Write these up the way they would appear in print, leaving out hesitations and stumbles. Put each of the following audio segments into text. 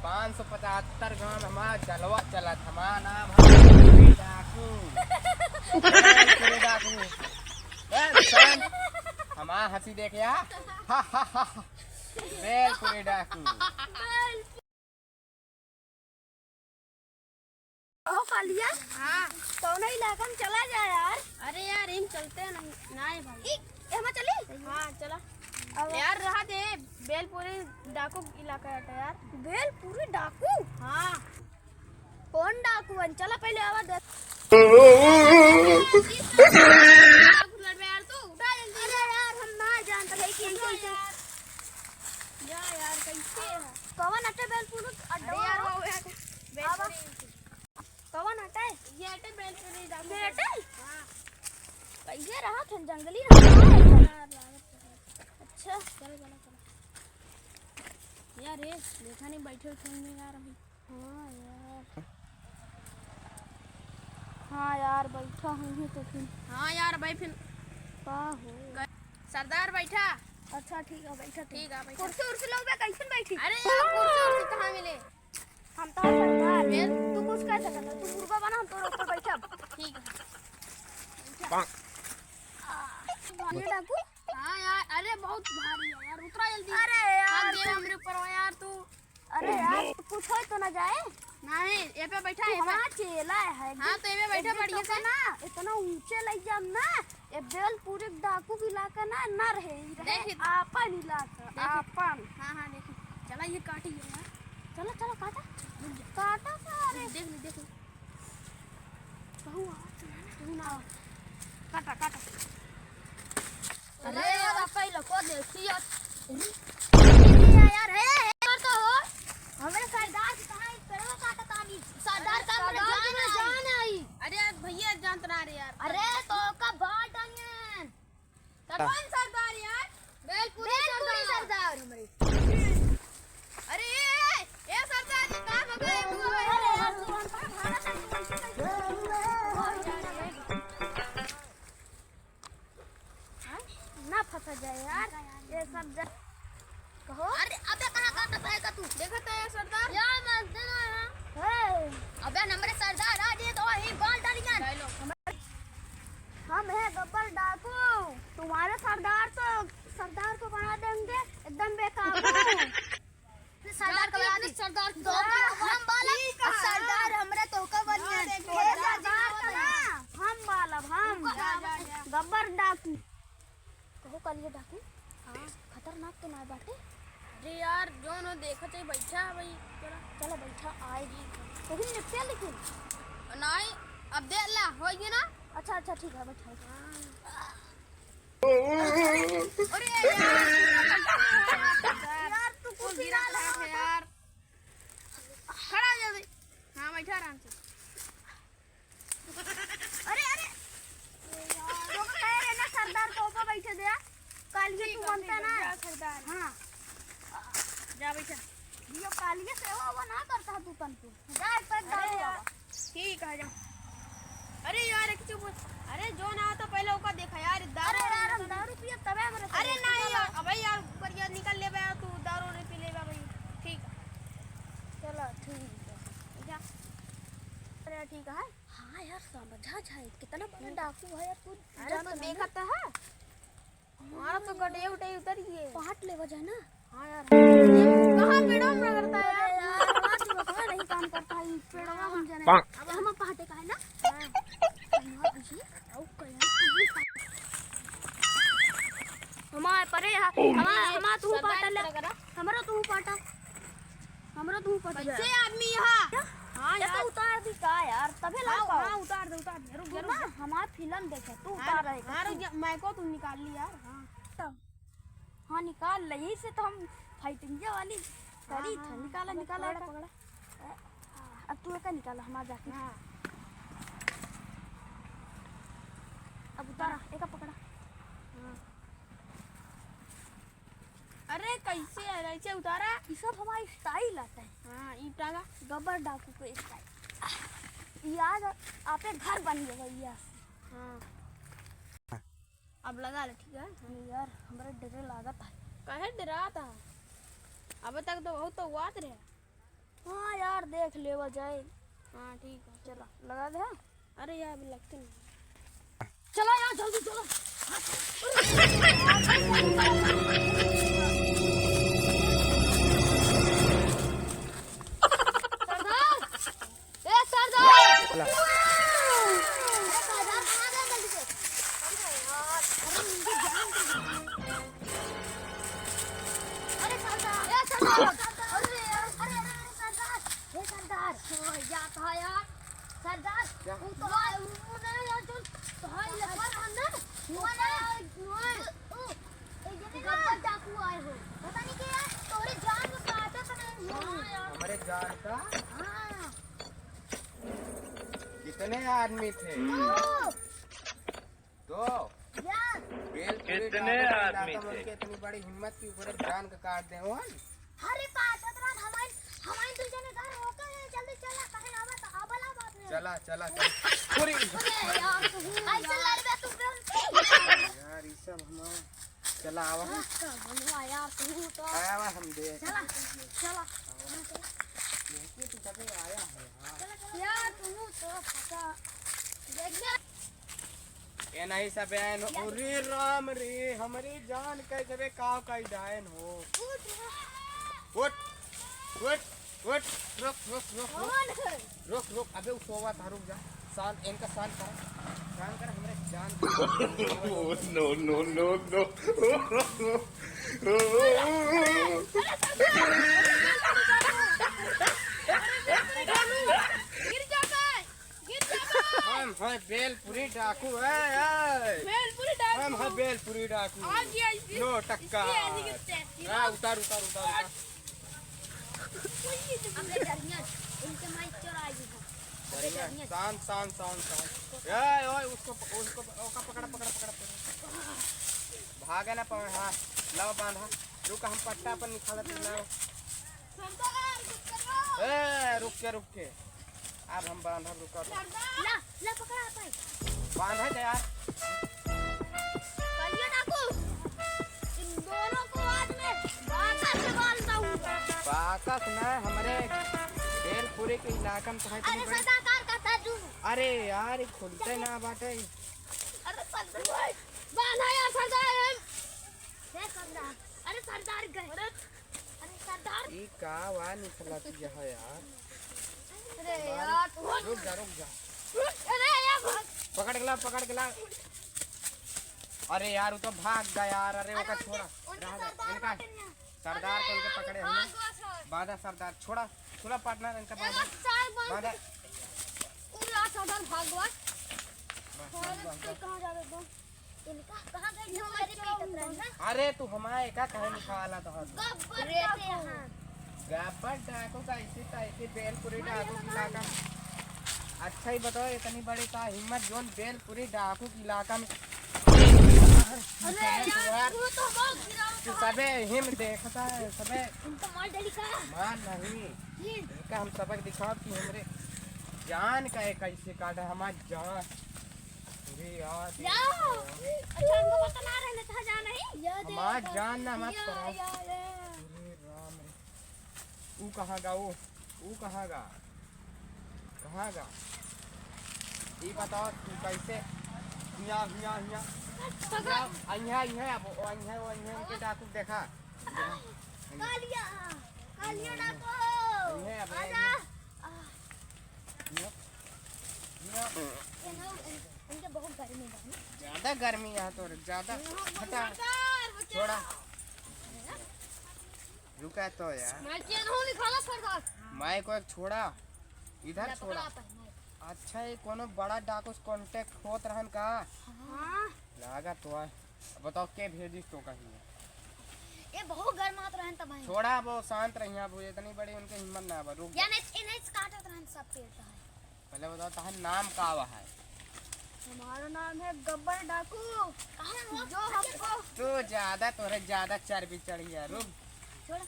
575 ग्राम हमारा जलवा चला था। हमारा नाम है डाकू। पूरे डाकू हमारा हंसी देख या बेल पूरे डाकू। कालिया हाँ तो नहीं इलाका में चला जाए यार। अरे यार इन चलते हैं नहीं भाई एमा चली। हाँ चला यार रहा दे बेलपुरी डाकू इलाका है यार। बेलपुरी डाकू? हाँ कौन डाकू बन? चला पहले आवाज दे। यार तू उठा जल्दी। अरे यार हम ना जानते थे कि जा यार कैसे है कौन अटे बेलपुरी अरे यार वो बेलपुरी कौन अटे ये अटे बेलपुरी डाकू बेटे हाँ कैसे रहा थे जंगली रहा। अच्छा चलो चलो चलो यार ये देखा नहीं बैठे थे में यार अभी। हाँ यार बैठा हूँ तो फिर हाँ यार भाई फिर का हो सरदार बैठा। अच्छा ठीक है बैठा। ठीक है बैठा। कुर्सी उर्सी लोग कैसे बैठी? अरे यार कुर्सी उर्सी कहाँ मिले? हम तो सरदार फिर? तू कुछ कह सकता है? तू मुर्गा बना हम तो ऊपर बैठा। ठीक है ये डाकू? हाँ यार अरे बहुत भारी है यार उतरा जल्दी। अरे यार दे हमरे ऊपर हो यार तू। अरे यार कुछ हो तो ना जाए। नहीं ये पे बैठा है हमारा चेला है। हाँ तो ये पे बैठा बढ़िया से ना इतना ऊंचे ले जाम ना ये बेलपुरी डाकू इलाका ना ना रहे देख आपन इलाका आपन। हाँ हाँ देखी चला ये काटी है यार। चलो चलो काटा काटा सारे देख कहूँ तू ना काटा काटा। अरे यार पहले को देखी यार है तो हो हमारे सरदार कहाँ पेड़वा काटा तानी सरदार का मेरा जान आई। अरे यार भैया जानत ना रे यार। अरे तो का बाट आयन कौन सरदार यार? बेलपुरी सरदार हमारे। अरे ये सरदार जी कहाँ हो गए? ना फंसा जाए यार ये सब कहो। अरे अबे कहाँ काटा पाएगा तू? देखा था ये सरदार यार मैं देना अबे नंबर सरदार आ जे तो ही बाल डालियां। हम है गब्बर डाकू तुम्हारे सरदार को बना देंगे एकदम बेकाबू। सरदार को बना दे। सरदार तो हम बालक सरदार हमरे तो का बनिए हम बालक हम गब्बर डाकू कहो कालिया डाकू। हाँ खतरनाक तो ना बाटे। अरे यार जो न देखा चाहिए बैठा है भाई तेरा। चलो बैठा आएगी कहीं निपटे लेकिन नहीं अब दे ला होगी ना। अच्छा अच्छा ठीक है बैठा। अरे यार तू कुछ गिरा है यार खड़ा हो जा भाई। हाँ बैठा आराम से। अरे अरे तो कह रहे ना सरदार को ऊपर बैठे दे कालिया तू बनता ना सरदार। हाँ जा बैठा। ये कालिया सेवा वो ना करता तू तन तू जा पर दारू बाबा। ठीक है जा। अरे यार एक चुप। अरे जो ना तो पहले ऊपर देखा यार दारू। अरे यार हम दारू पिए तबे हमरे। अरे नहीं यार अबे यार ऊपर यार निकल ले बे तू दारू नहीं पी ले बे भाई। ठीक चलो ठीक है जा। अरे ठीक है। हाँ यार समझा जाए कितना बड़ा डाकू है यार तू। अरे तो देखा तो है हमारा तो गड्ढे उठे उतर गए। पाट ले वजह ना। हाँ यार कहाँ पेड़ों में करता है अरे यार? यार पाट बकवा नहीं काम करता है पेड़वा हम जाने। अब हम पाटे का है ना हमारे परे हमारा तू पाटा ले हमारा तू पाटा कैसे आदमी यहाँ? हाँ ये यार तो उतार भी का यार तबे ला हाँ हाँ उतार दे रुक रुक ना हमारा फिल्म देखे तू हाँ उतार रहे हाँ रुक जा मैं को तुम निकाल ली यार। हाँ हाँ निकाल ले यही से तो हम फाइटिंग वाली करी था। निकाला निकाला पकड़ा। अब तू एक निकाला हमारा जाके। हाँ अब उतारा एक पकड़ा। अरे कैसे है ऐसे उतारा? ये सब हमारी स्टाइल आता है। हाँ ईटा का गब्बर डाकू को स्टाइल याद आपे घर बन गया भैया। हाँ अब लगा ले ठीक है। यार हमारे डरे लागत है। कहे डरा था अब तक तो बहुत तो वात रहे। हाँ यार देख ले जाए। हाँ ठीक है। चला लगा दे। अरे यार अभी लगते नहीं। चला यार जल्दी चलो। सरदार, ए सरदार। चला। अरे सरदार कहाँ गए जल्दी से? अरे यार, अरे मुझे जान दे। अरे सरदार, ए सरदार, अरे यार, अरे सरदार, ए सरदार, क्या था यार? सरदार, तू तो आए नहीं यार तुम तो हाय लफर अंदर गब्बर डाकू आए हो पता नहीं क्या तोरे जान में काटा तो नहीं हो हमारे जान का हाँ कितने आदमी थे? तो यार कितने आदमी थे? इतनी बड़ी हिम्मत की ऊपर जान का काट दे हो। अरे काटत रहा हमारे तुझे ने घर होके जल्दी चला कहे आवा तो आबला बात नहीं चला चला पूरी अरे यार तू ऐसे लड़बे तू यार ये सब हम चला आवा बनवा यार तू तो आवा हम दे चला चला तू कभी आया है यार तू तो फटा देख ये नहीं सब आयन हो रे राम रे हमारी जान कैसे बे काव का डायन हो। उठ उठ उठ रुक रुक रुक रुक रुक रुक अबे सोवा था रुक जा शांत इनका शांत कर हमारे जान no, no, no, no. गिर जाता है, गिर जाता है। हम है बेलपुरी डाकू है भेलपुरी डाल हम है बेलपुरी डाकू आ गया इसकी नो टक्का इसकी ऐसी गिरते हैं। हाँ उतार उतार उतार उतार हमने डरिया इनके माइक चोराई है शांत शांत शांत शांत ए ओए उसको उसको ओका पकड़ पकड़ पकड़ भागे ना पाए। हाँ लाओ बांधा रुक हम पट्टा पर निकाला तुम लाओ। सरदार कुछ करो। ए रुक के अब हम बांधा रुका सरदार ला ला पकड़ा पाई बांधा दे यार कलिया डाकू इन दोनों को आज में बाका से बांधता हूँ। बाकस ना हमारे बेलपुरी के इलाका में तो है अरे इतनी बड़ी। सरदार का ताजू अरे यार ये खुलते ना बाटे। अरे सरदार बांधा यार सरदार हे सरदार अरे सरदार गए अरे सरदार ये का वा निकला तुझे है यार। अरे यार रुक जा अरे यार पकड़ के ला। अरे यार वो तो भाग गया यार। अरे वो का छोड़ा इनका सरदार को उनके पकड़े हमने बाधा सरदार छोड़ा छोड़ा पार्टनर इनका बाधा सरदार भागवत कहाँ जा रहे हो इनका कहाँ गए जो मेरे पेट में है अरे तू हमारे का कहे निकाला तो गब्बर रहते यहाँ गब्बर डाकू का ऐसे बेलपुरी डाकू की इलाका में। अच्छा ही बताओ इतनी बड़ी का हिम्मत जोन बेलपुरी डाकू की इलाका में। अरे यार तू तो बहुत गिरा सबे हिम देखता है सबे इनको मार डाली का मार नहीं इनका हम सबक दिखाओ कि हमरे जान का एक कैसे काटा हमारी जान। अरे यार जाओ अच्छा हमको पता ना रहने था जाना ही हमारी जान ना मत करो। यार अरे राम रे वो कहाँ गा वो कहाँ गा ये बताओ तू कैसे हिया उनके डाकू देखा कालिया कालिया डाको आजा इनके बहुत गर्मी है ज्यादा गर्मी यहाँ तो ज्यादा हटा छोड़ा रुका तो यार मैं चैन हूं निकाला सरदार मैं को एक छोड़ा इधर छोड़ा। पकड़ा अच्छा ये कोनो बड़ा डाकू से कांटेक्ट होत रहन का हां लागा तो है। बताओ के भेजी तो कहीं ये बहुत गर्मात रहन त भाई छोड़ा वो शांत रहिया वो इतनी बड़ी उनके हिम्मत ना बा रुक या नहीं इन्हें काटत रहन सब पेट है। पहले बताओ ताहर नाम का आवा है। हमारा नाम है गब्बर डाकू कहां हो जो हमको तू ज्यादा तोरे ज्यादा चर्बी चढ़ी है रुक छोड़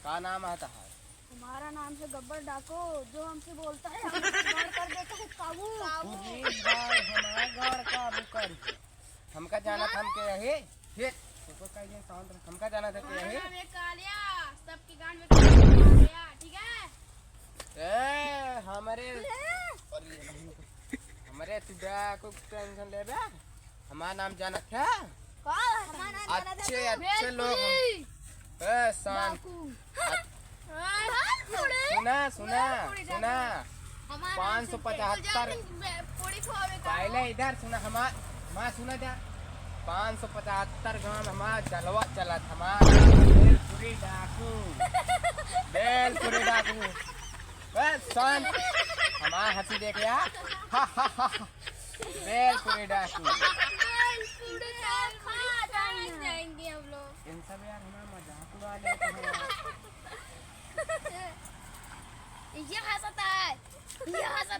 का नाम है ताहर। हमारा नाम है गब्बर डाकू जो हमसे बोलता है हम मार कर देता है काबू पूरी बार हमारा घर काबू कर हमका जाना था हम के रहे हे तुमको कहीं नहीं शांत रह, हमका जाना था कि यही नाम है कालिया, सबकी गांड में कालिया, ठीक है? ए हमारे हमारे तुझा को टेंशन ले बे, हमारा नाम जाना था। अच्छे अच्छे लोग ए शांत सुना सुना सुना 575 पूरी खोवे का पहले इधर सुना हमारा सुना था 575 गांव हमारा जलवा चला था हमारा बेलपुरी डाकू बस शांत हमारा हंसी देख लिया हा हा हा बेलपुरी डाकू जाएंगे हम लोग। इन सब यार हमारा मजाक उड़ा लेते हैं। ये हंसता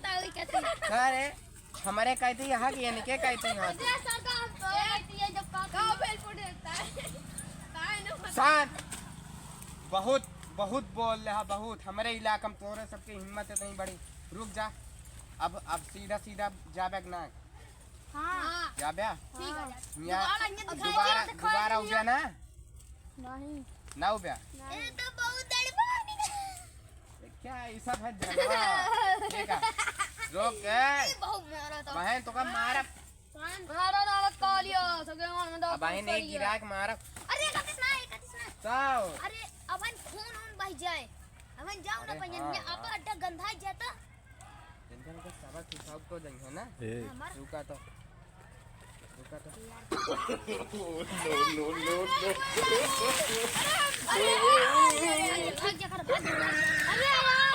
है वही कहती है अरे हमारे कहते यहाँ की यानी के कहते यहाँ की ये सरकार तो कहती है जब गाँव बेलपुर देता है ताए ना शांत बहुत बहुत बोल रहा बहुत हमारे इलाका में तोरे सबकी हिम्मत है नहीं बड़ी रुक जा अब सीधा सीधा जाबे ना हाँ जाबे ठीक है यहाँ दोबारा दोबारा हो गया ना नहीं ना हो गया ये तो बहुत देर पानी क्या ये सब है जलवा ठीक है रुक ए बहुत मारा था बहन तो का मारा मारा ना कालिया सगे मन में बहन एक गिरा के मारा अरे कतिस ना साव अरे अपन खून बह जाए अपन जाओ ना अरे पंजन हाँ, में अब अड्डा गंधा जाता इनका का सबक हिसाब तो जंग है ना हमारा रुका तो no, no, no. भाग जा कर भाग अरे यार